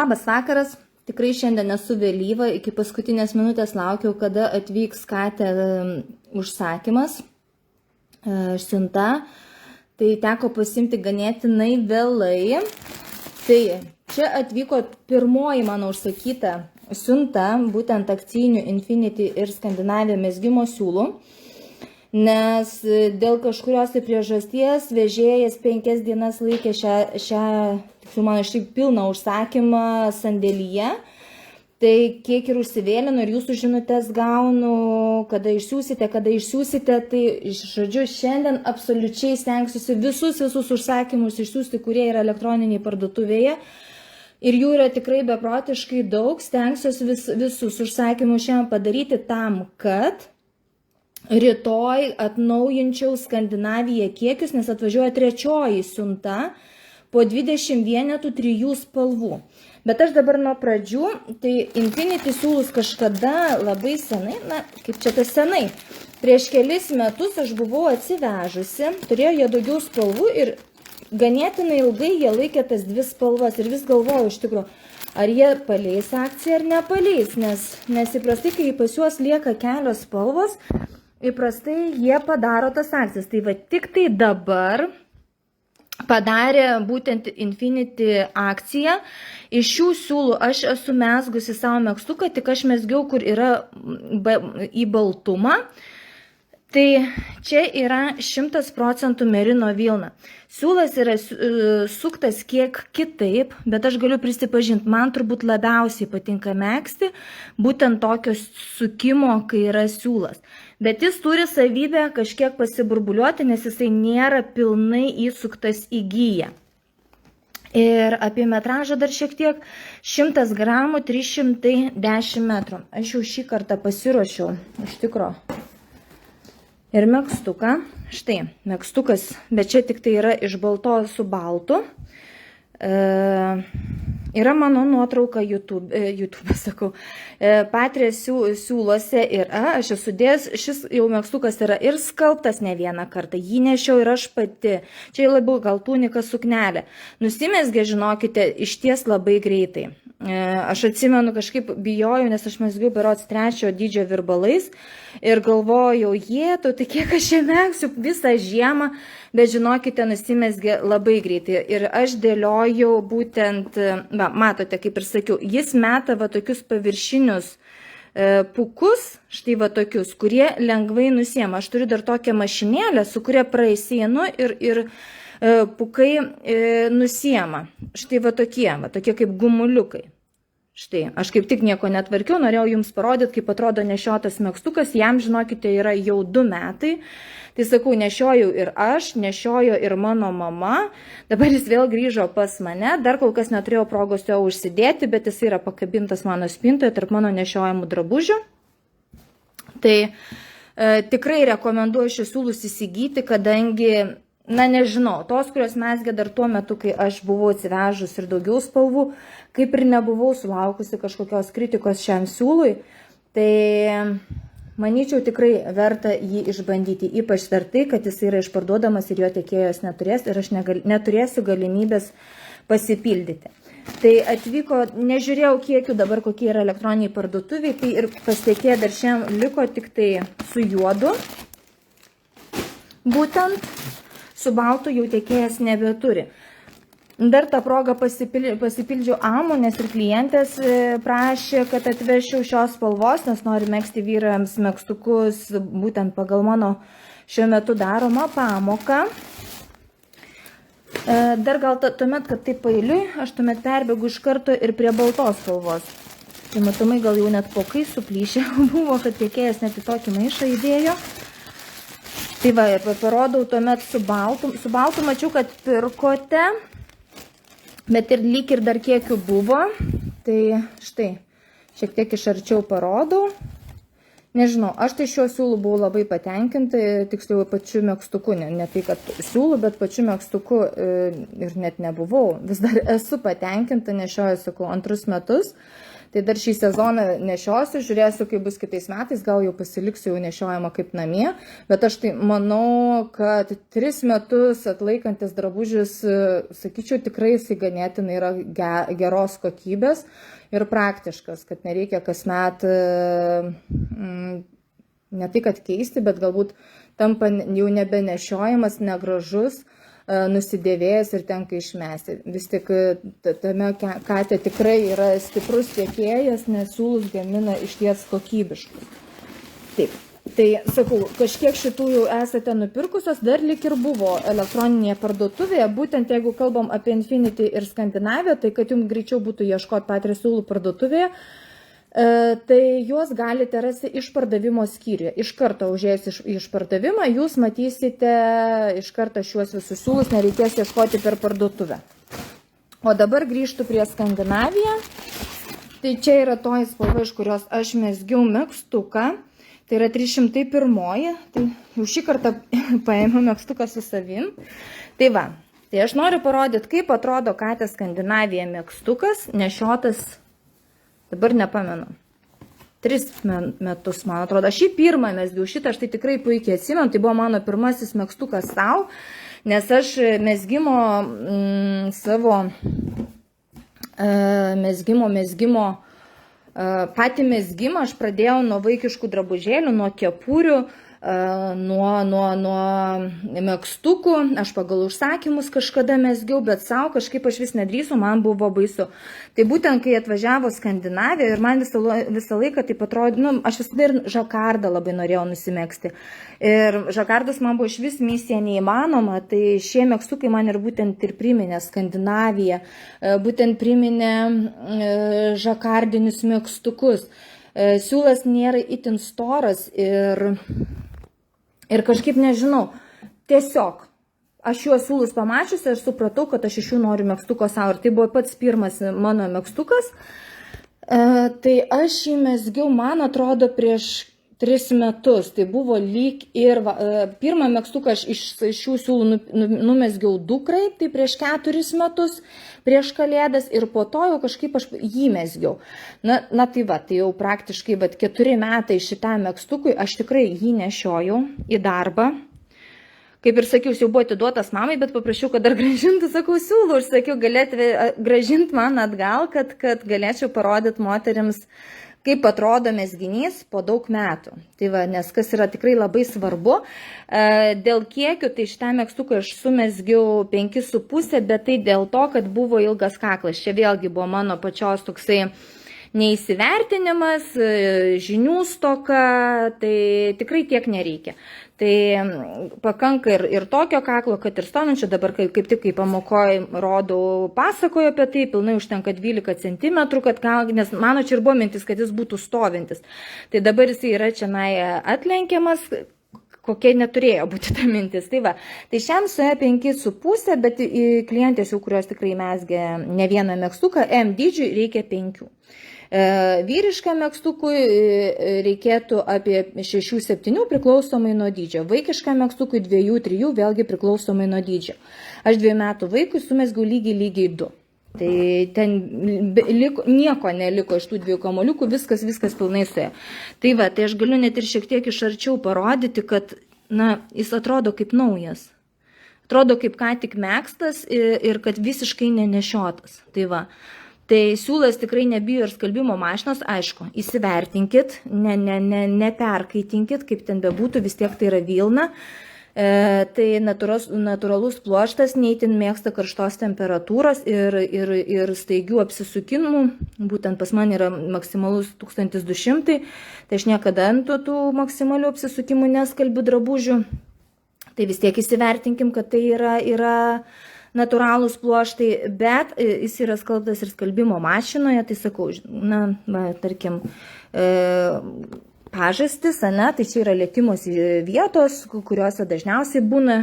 Labas vakaras, tikrai šiandien esu vėlyva, iki paskutinės minutės laukiau, kada atvyks Katė užsakymas, siunta, tai teko pasimti ganėtinai vėlai. Tai čia atvyko pirmoji mano užsakyta siunta, būtent akcijinių Infinity ir Skandinavija mezgimo siūlų, nes dėl kažkurios priežasties vežėjas 5 dienas laikė tiksliau mano šiaip pilną užsakymą sandėlyje. Tai kiek ir užsivėlinu ir jūsų žinutės gaunu, kada išsiųsite, tai žodžiu, šiandien absoliučiai stengsiuosi visus užsakymus išsiųsti, kurie yra elektroniniai parduotuvėje. Ir jų yra tikrai beprotiškai daug, stengsiuosi visus užsakymus šiandien padaryti tam, kad rytoj atnaujinčiau Skandinaviją kiekius, nes atvažiuoja trečioji siunta po 20 vienetų 3 spalvų. Bet aš dabar nuo pradžių, tai Infinity siūlus kažkada labai senai, kaip čia tas senai, prieš kelis metus aš buvau atsivežusi, turėjo jie daugiau spalvų ir ganėtinai ilgai jie laikė tas 2 spalvas ir vis galvojau iš tikrųjų, ar jie paleis akciją ar nepaleis, nes įprastai, kai pas juos lieka kelios spalvos, įprastai jie padaro tas akcijas. Tai va tik tai dabar padarė būtent Infinity akciją. Iš šių siūlų aš esu mezgusi savo megztuką, tik aš mezgiau, kur yra į baltumą. Tai čia yra 100% merino vilna. Siūlas yra suktas kiek kitaip, bet aš galiu prisipažinti, man turbūt labiausiai patinka megzti būtent tokio sukimo, kai yra siūlas. Bet jis turi savybę kažkiek pasiburbuliuoti, nes jisai nėra pilnai įsuktas į giją. Ir apie metražą dar šiek tiek 100 gramų 310 metrų. Aš jau šį kartą pasiruošiau iš tikro. Ir megztuką. Štai, megztukas, bet čia tik tai yra iš balto su baltu. Yra mano nuotrauka YouTube sakau, Patria siūlose yra, aš esu dėjęs, šis jau megztukas yra ir skalbtas ne vieną kartą, jį nešiau ir aš pati, čia labiau gal tunika suknelė, nusimezgė, žinokite, išties labai greitai. Aš atsimenu, kažkaip bijojau, nes aš mezgiau berods 3 dydžio virbalais ir galvojau, tai kiek aš čia megsiu visą žiemą, bet žinokite, nusimezgė labai greitai. Ir aš dėliojau būtent, matote, kaip ir sakiau, jis meta va tokius paviršinius pukus, štai va tokius, kurie lengvai nusiema. Aš turiu dar tokią mašinėlę, su kuria praeisienu ir pukai nusiema. Štai va tokie kaip gumuliukai. Štai, aš kaip tik nieko netvarkiau, norėjau jums parodyti, kaip atrodo nešiotas megztukas, jam, žinokite, yra jau 2 metai. Tai sakau, nešiojau ir aš, nešiojo ir mano mama, dabar jis vėl grįžo pas mane, dar kol kas neturėjau progos jo užsidėti, bet jis yra pakabintas mano spintoje tarp mano nešiojamų drabužių. Tai tikrai rekomenduoju šius siūlus įsigyti, kadangi, nežinau, tos, kurios mezgė dar tuo metu, kai aš buvau atsivežus ir daugiau spalvų, kaip ir nebuvau sulaukusi kažkokios kritikos šiam siūlui, tai manyčiau tikrai verta jį išbandyti, ypač dar tai, kad jis yra išparduodamas ir jo tiekėjos neturės ir aš neturėsiu galimybės pasipildyti. Tai atvyko, nežiūrėjau kiekių dabar, kokie yra elektroniniai parduotuviai, tai ir pas tiekėją dar šiandien liko tik tai su juodu, būtent su baltu jau tiekėjas nebeturi. Dar tą progą pasipildžiau amų, nes ir klientės prašė, kad atvešiau šios spalvos, nes noriu megzti vyrams megztukus būtent pagal mano šiuo metu daromą pamoką. Dar gal tuomet, kad taip pailiui, aš tuomet perbėgu iš karto ir prie baltos spalvos. Tai matomai gal jau net pokai suplyšė buvo, kad tiekėjas net į tokį maišą įdėjo. Tai va, ir parodau tuomet su baltu. Su baltu mačiau, kad pirkote. Bet ir lyg ir dar kiekių buvo, tai štai, šiek tiek iš arčiau parodau. Nežinau, aš tai šiuo siūlu buvau labai patenkinta, tiksliau pačiu megztuku, ne tai, kad siūlu, bet pačiu megztuku ir net nebuvau. Vis dar esu patenkinta, nešioju, sakau, 2 metus. Tai dar šį sezoną nešiosiu, žiūrėsiu, kaip bus kitais metais, gal jau pasiliksiu jau nešiojama kaip namie, bet aš tai manau, kad 3 metus atlaikantis drabužis, sakyčiau, tikrai jisai ganėtinai yra geros kokybės ir praktiškas, kad nereikia kasmet ne tai, kad keisti, bet galbūt tampa jau nebenešiojamas, negražus, nusidėvėjęs ir tenka išmesti. Vis tik tame Katė tikrai yra stiprus tiekėjas, nes siūlus gamina išties kokybiškus. Taip, tai sakau, kažkiek šitų jau esate nupirkusios, dar lik ir buvo elektroninėje parduotuvėje, būtent jeigu kalbam apie Infinity ir Skandinaviją, tai kad jums greičiau būtų ieškoti Patria siūlų parduotuvėje, tai juos galite rasti išpardavimo skyriuje. Iš karto užėjus išpardavimą, jūs matysite iš karto šiuos visus siūlus, nereikės ieškoti per parduotuvę. O dabar grįžtu prie Skandinaviją. Tai čia yra toji spalva, iš kurios aš mezgiau megztuką. Tai yra 301. Tai jau šį kartą paėmiau megztuką su savim. Tai va, tai aš noriu parodyti, kaip atrodo Katė Skandinavija megztukas, nešiotas. Dabar nepamenu. 3 metus, man atrodo. Aš pirmą mezgiau šitą, aš tai tikrai puikiai atsimenu. Tai buvo mano pirmasis megztukas savo, nes aš mezgimo savo patį mezgimą aš pradėjau nuo vaikiškų drabužėlių, nuo kepurių, nuo megztukų. Aš pagal užsakymus kažkada mezgiau, bet savo kažkaip aš vis nedrįsau, man buvo baisu. Tai būtent, kai atvažiavo Skandinavija ir man visą laiką taip atrodė, aš visada ir žakardą labai norėjau nusimegzti. Ir žakardas man buvo iš vis misija neįmanoma, tai šie megztukai man ir būtent ir priminė Skandinaviją, būtent priminė žakardinius megztukus. Siūlas nėra itin storas ir kažkaip nežinau, tiesiog aš juos siūlus pamačiusi ir supratau, kad aš iš jų noriu megztuko savo. Ir tai buvo pats pirmas mano megztukas. Tai aš jį mezgiau, man atrodo, prieš 3 metus. Tai buvo lyg ir pirmą megztuką aš iš šių siūlų numezgiau dukrai, tai prieš 4 metus, prieš Kalėdas, ir po to jau kažkaip aš jį mezgiau. Na tai va, tai jau praktiškai 4 metai šitam megztukui, aš tikrai jį nešiojau į darbą. Kaip ir sakiau, jau buvo atiduotas mamai, bet paprašiau, kad dar grąžintų, sakau, siūlų, ir sakiau, galėtų grąžinti man atgal, kad galėčiau parodyti moterims, kaip atrodo mezginys po daug metų. Tai va, nes kas yra tikrai labai svarbu. Dėl kiekių, tai šitą megztuką aš sumezgiau 5,5, bet tai dėl to, kad buvo ilgas kaklas. Čia vėlgi buvo mano pačios toksai neįsivertinimas, žinių stoka, tai tikrai tiek nereikia. Tai pakanka ir tokio kaklo, kad ir stovinčio, dabar kaip tik kaip pamokoje rodau, pasakoju apie tai, pilnai užtenka 12 cm, nes mano čia ir buvo mintis, kad jis būtų stovintis. Tai dabar jis yra čia atlenkiamas, kokia neturėjo būti ta mintis. Tai va, tai šiam suėjo 5,5, bet klientės jau, kurios tikrai mezgė ne vieną megztuką, M dydžiui reikia 5. Vyriškam megztukui reikėtų apie 6-7 priklausomai nuo dydžio. Vaikiškam megztukui 2-3 vėlgi priklausomai nuo dydžio. Aš 2 metų vaikui sumezgiau lygiai 2. Tai ten nieko neliko iš tų 2 kamuoliukų, viskas pilnai suėjo. Tai va, tai aš galiu net ir šiek tiek iš arčiau parodyti, kad jis atrodo kaip naujas. Atrodo kaip ką tik megztas ir kad visiškai nenešiotas. Tai va. Tai siūlas tikrai nebijo ir skalbimo mašinos, aišku, įsivertinkit, neperkaitinkit, kaip ten bebūtų, vis tiek tai yra vilna. Tai natūralus pluoštas neįtin mėgsta karštos temperatūros ir staigių apsisukimų. Būtent pas man yra maksimalus 1200, tai aš niekada ant tų maksimalių apsisukimų neskalbiu drabužių. Tai vis tiek įsivertinkim, kad tai yra natūralūs pluoštai, bet jis yra skalbtas ir skalbimo mašinoje, tai sakau, tarkim, pažastis, tai čia yra lietimosi vietos, kuriuose dažniausiai būna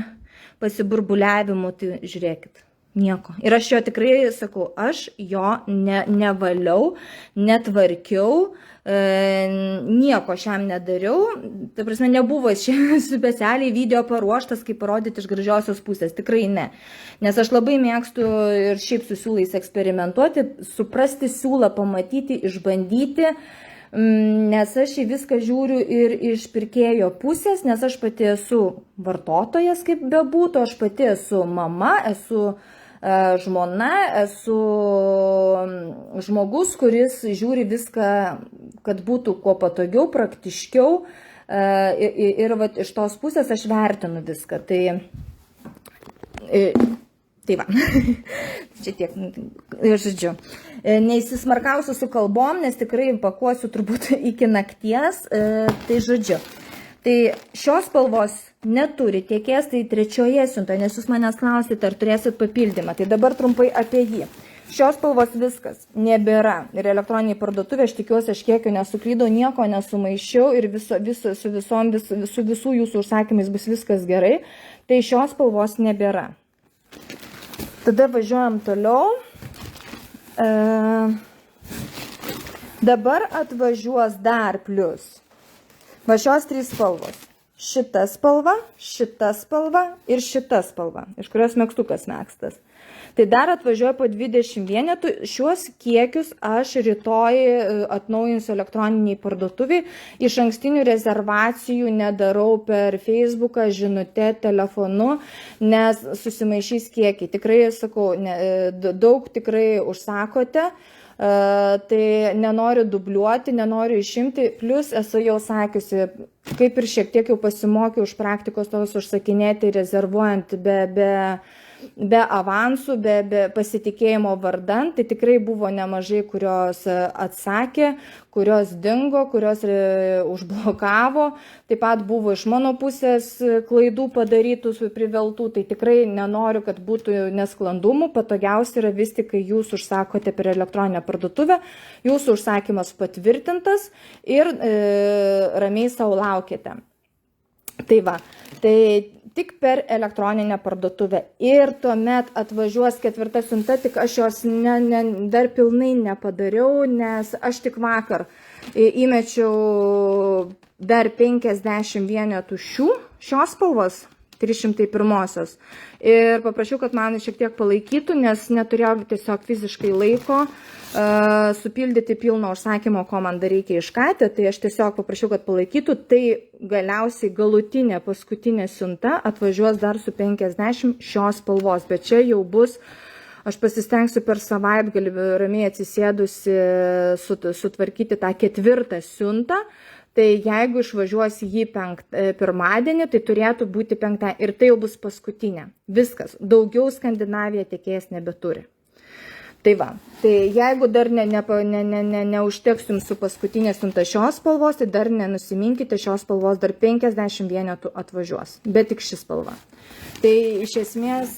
pasiburbuliavimų, tai žiūrėkit, Nieko. Ir aš jo tikrai sakau, aš jo nevaliau, netvarkiau, nieko šiam nedariau. Ta prasme, nebuvo specialiai video paruoštas, kaip parodyti iš gražiosios pusės. Tikrai ne. Nes aš labai mėgstu ir šiaip su siūlais eksperimentuoti, suprasti siūlą, pamatyti, išbandyti. Nes aš į viską žiūriu ir iš pirkėjo pusės, nes aš pati esu vartotojas, kaip bebūtų, aš pati esu mama, esu žmona, esu žmogus, kuris žiūri viską, kad būtų kuo patogiau, praktiškiau, ir vat, iš tos pusės aš vertinu viską. Tai va, čia tiek, žodžiu, neįsismarkausiu su kalbom, nes tikrai pakuosiu turbūt iki nakties, tai žodžiu. Tai šios spalvos neturi tiekės, tai trečioje siuntoje, nes jūs manęs klausite, ar turėsit papildymą. Tai dabar trumpai apie jį. Šios spalvos viskas nebėra. Ir elektroniniai parduotuvė, aš tikiuosi, aš kiekio nesuklydau, nieko nesumaišiau ir su visų jūsų užsakymais bus viskas gerai. Tai šios spalvos nebėra. Tada važiuojam toliau. Dabar atvažiuos dar plius. Va šios 3 spalvos. Šita spalva ir šita spalva, iš kurios megztukas megztas. Tai dar atvažiuoja po 20 vienetų. Šiuos kiekius aš rytoj atnaujinsiu elektroniniai parduotuviai. Iš ankstinių rezervacijų nedarau per Facebooką, žinutę, telefonu, nes susimaišys kiekiai. Tikrai, sakau, daug tikrai užsakote. Tai nenoriu dubliuoti, nenoriu išimti, plus esu jau sakiusi, kaip ir šiek tiek jau pasimokiau už praktikos tos užsakinėti, rezervuojant be avansų, be pasitikėjimo vardan, tai tikrai buvo nemažai, kurios atsakė, kurios dingo, kurios užblokavo, taip pat buvo iš mano pusės klaidų padarytų, priveltų, tai tikrai nenoriu, kad būtų nesklandumų, patogiausia yra vis tik, kai jūs užsakote per elektroninę parduotuvę, jūsų užsakymas patvirtintas ir ramiai savo laukite. Tai va, tai tik per elektroninę parduotuvę. Ir tuomet atvažiuos 4 siunta, tik aš jos dar pilnai nepadariau, nes aš tik vakar įmečiau dar 50 vienetų šios spalvos, 301-osios. Ir paprašiau, kad man šiek tiek palaikytų, nes neturėjau tiesiog fiziškai laiko supildyti pilno užsakymo, ko man dar reikia iškatę, tai aš tiesiog paprašiau, kad palaikytų, tai galiausiai galutinė paskutinė siunta atvažiuos dar su 50 šios spalvos, bet čia jau bus, aš pasistengsiu per savaitgalį ramiai atsisėdusi sutvarkyti tą 4 siuntą, tai jeigu išvažiuos jį pirmadienį, tai turėtų būti 5 ir tai jau bus paskutinė. Viskas, daugiau Skandinavija tiekėjas nebeturi. Tai va, tai jeigu dar neužteks jums su paskutinė siunta šios spalvos, tai dar nenusiminkite, šios spalvos dar 50 vienetų atvažiuos, bet tik ši spalva. Tai iš esmės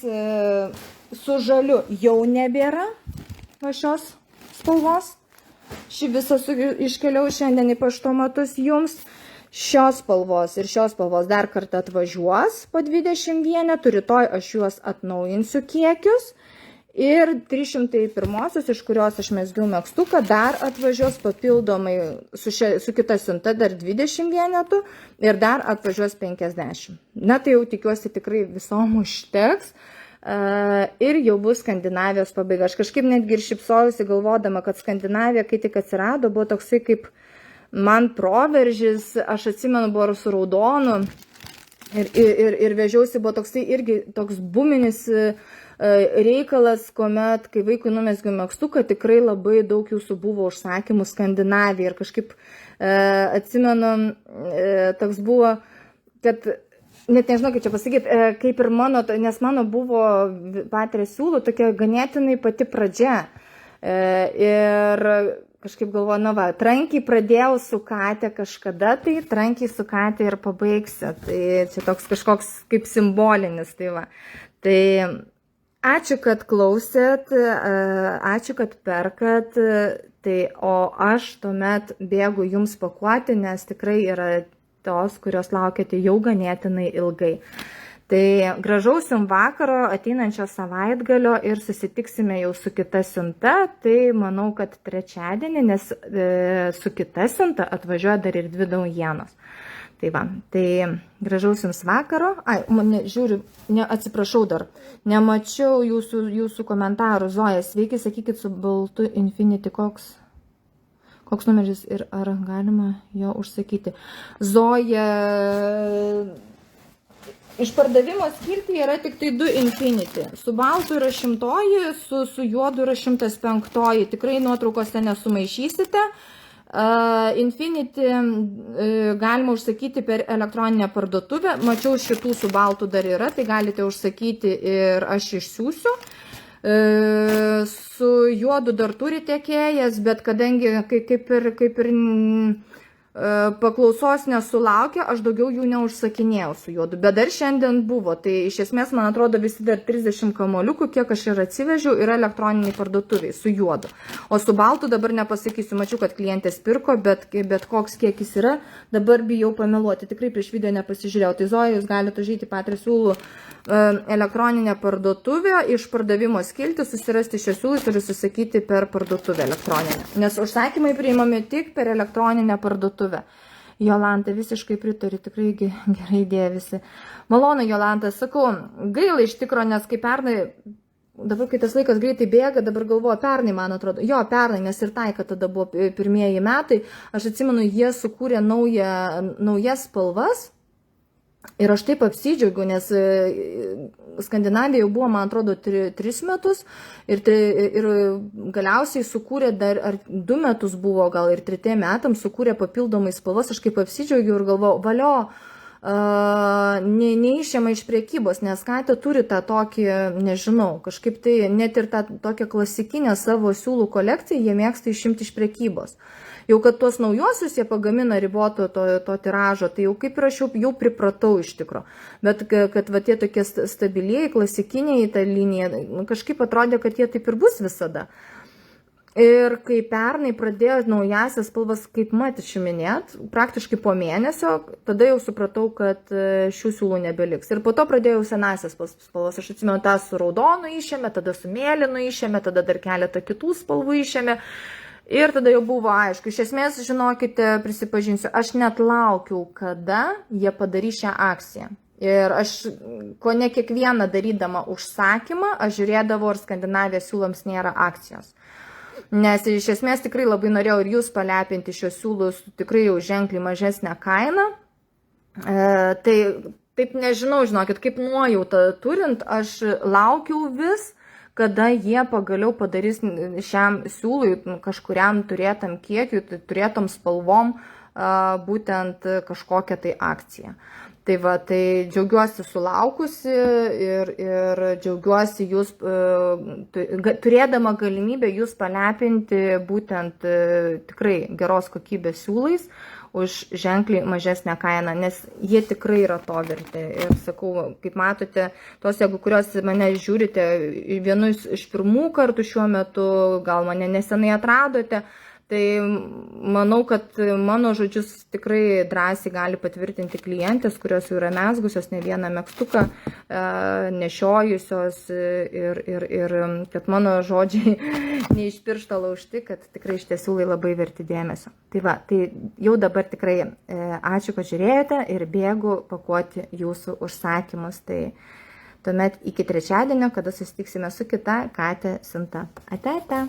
su žaliu jau nebėra va šios spalvos. Ši visą iškeliau šiandien į paštomatus jums. Šios spalvos ir šios spalvos dar kartą atvažiuos po 20 vienetų, rytoj aš juos atnaujinsiu kiekius. Ir 301-osios, iš kurios aš mezgiau megztuką, dar atvažiuos papildomai su kita siunta dar 20 vienetų ir dar atvažiuos 50. Na tai jau tikiuosi tikrai visom užteks ir jau bus Skandinavijos pabaiga. Aš kažkaip netgi ir šipsojusi galvodama, kad Skandinavija, kai tik atsirado, buvo toksai kaip man proveržis, aš atsimenu, buvo su raudonu ir vežiausi, buvo toksai irgi toks buminis reikalas, kuomet, kai vaikui numesgiu megztuką, tikrai labai daug jūsų buvo užsakymų Skandinavijai ir kažkaip atsimenu, toks buvo, kad net nežinau, kaip čia pasakyti, kaip ir mano, nes mano buvo patirė siūlų tokia ganėtinai pati pradžia ir kažkaip galvoju, na va, trankiai pradėjau su Katė kažkada, tai trankiai su Katė ir pabaigsiu, tai čia toks kažkoks kaip simbolinis, tai va, tai ačiū, kad klausėt, ačiū, kad perkat, tai, o aš tuomet bėgu jums pakuoti, nes tikrai yra tos, kurios laukiate jau ganėtinai ilgai. Tai gražaus jums vakaro, ateinančio savaitgalio ir susitiksime jau su kita siunta. Tai manau, kad trečiadienį, nes su kita siunta atvažiuoja dar ir 2 naujienos. Tai va, tai gražaus jums vakaro. Žiūriu, atsiprašau dar, nemačiau jūsų komentarų. Zoja, sveiki, sakykit su baltu Infinity koks numeris ir ar galima jo užsakyti. Zoja... Išpardavimo skiltyje yra tik tai 2 Infinity. Su baltu yra 100, su juodu yra 105. Tikrai nuotraukose nesumaišysite. Infinity galima užsakyti per elektroninę parduotuvę. Mačiau, šitų su baltu dar yra, tai galite užsakyti ir aš išsiųsiu. Su juodu dar turi tiekėjas, bet kadangi kaip ir paklausos nesulaukia, aš daugiau jų neužsakinėjau su juodu, bet dar šiandien buvo, tai iš esmės, man atrodo, visi dar 30 kamoliukų, kiek aš ir atsivežiau, yra elektroniniai parduotuviai su juodu. O su baltu dabar nepasakysiu, mačiau, kad klientės pirko, bet koks kiekis yra, dabar bijau pameluoti, tikrai prieš video nepasižiūrėjau. Tai Zoja, jūs galite užeiti Patria siūlų elektroninę parduotuvę, iš pardavimo skilti, susirasti šios siūlus ir susakyti per parduotuvę elektroninę. Nes užsakymai priimami tik per elektroninę parduotuvę. Jolanta, visiškai pritariu, tikrai gerai idėja visi. Malonu, Jolanta, sakau, gaila iš tikro, nes kaip pernai, dabar kai tas laikas greitai bėga, dabar galvoju, pernai, man atrodo, pernai, nes ir Taika tada buvo pirmieji metai, aš atsimenu, jie sukūrė naujas spalvas. Ir aš taip apsidžiaugiu, nes Skandinavija jau buvo, man atrodo, 3 metus ir galiausiai sukūrė dar, ar 2 metus buvo, gal ir 3 metams sukūrė papildomai spalvas, aš kaip apsidžiaugiu ir galvoju, valio, neišėma iš priekybos, nes Katė turi tą tokį, nežinau, kažkaip tai net ir tą tokią klasikinę savo siūlų kolekciją jie mėgsta išimti iš priekybos. Jau kad tuos naujosius jie pagamina riboto to tiražo, tai jau kaip ir aš jau pripratau iš tikro. Bet kad va tie tokie stabiliai, klasikiniai tą liniją, kažkaip atrodė, kad jie taip ir bus visada. Ir kai pernai pradėjo naujasias spalvas, kaip mat išiminėt, praktiškai po mėnesio, tada jau supratau, kad šių siūlų nebeliks. Ir po to pradėjau senasias spalvas. Aš atsimenu, tą su raudonu išėmė, tada su mėlynu išėmė, tada dar keletą kitų spalvų išėmė. Ir tada jau buvo aišku. Iš esmės, žinokite, prisipažinsiu, aš net laukiau, kada jie padarys šią akciją. Ir aš, ko ne kiekvieną darydama užsakymą, aš žiūrėdavau, ar Skandinavijos siūlams nėra akcijos. Nes iš esmės tikrai labai norėjau ir jūs palepinti šios siūlus tikrai jau ženkliai mažesnę kainą. Tai taip nežinau, žinokit, kaip nuojautą turint, aš laukiau vis, kada jie pagaliau padarys šiam siūlui kažkuriam turėtam kiekiui, turėtom spalvom būtent kažkokią tai akciją. Tai va, tai džiaugiuosi sulaukusi ir džiaugiuosi jūs, turėdama galimybę jūs palepinti būtent tikrai geros kokybės siūlais už ženkliai mažesnę kainą, nes jie tikrai yra to verti. Ir sakau, kaip matote, tos, jeigu kurios mane žiūrite vienus iš pirmų kartų šiuo metu, gal mane nesenai atradote, tai manau, kad mano žodžius tikrai drąsiai gali patvirtinti klientės, kurios jau yra mezgusios ne vieną megztuką, nešiojusios ir kad mano žodžiai ne iš piršto laužti, kad tikrai šitie siūlai labai verti dėmesio. Tai va, tai jau dabar tikrai ačiū, kad žiūrėjote ir bėgu pakuoti jūsų užsakymus. Tai tuomet iki trečiadienio, kada susitiksime su kita Katė siunta. Ate.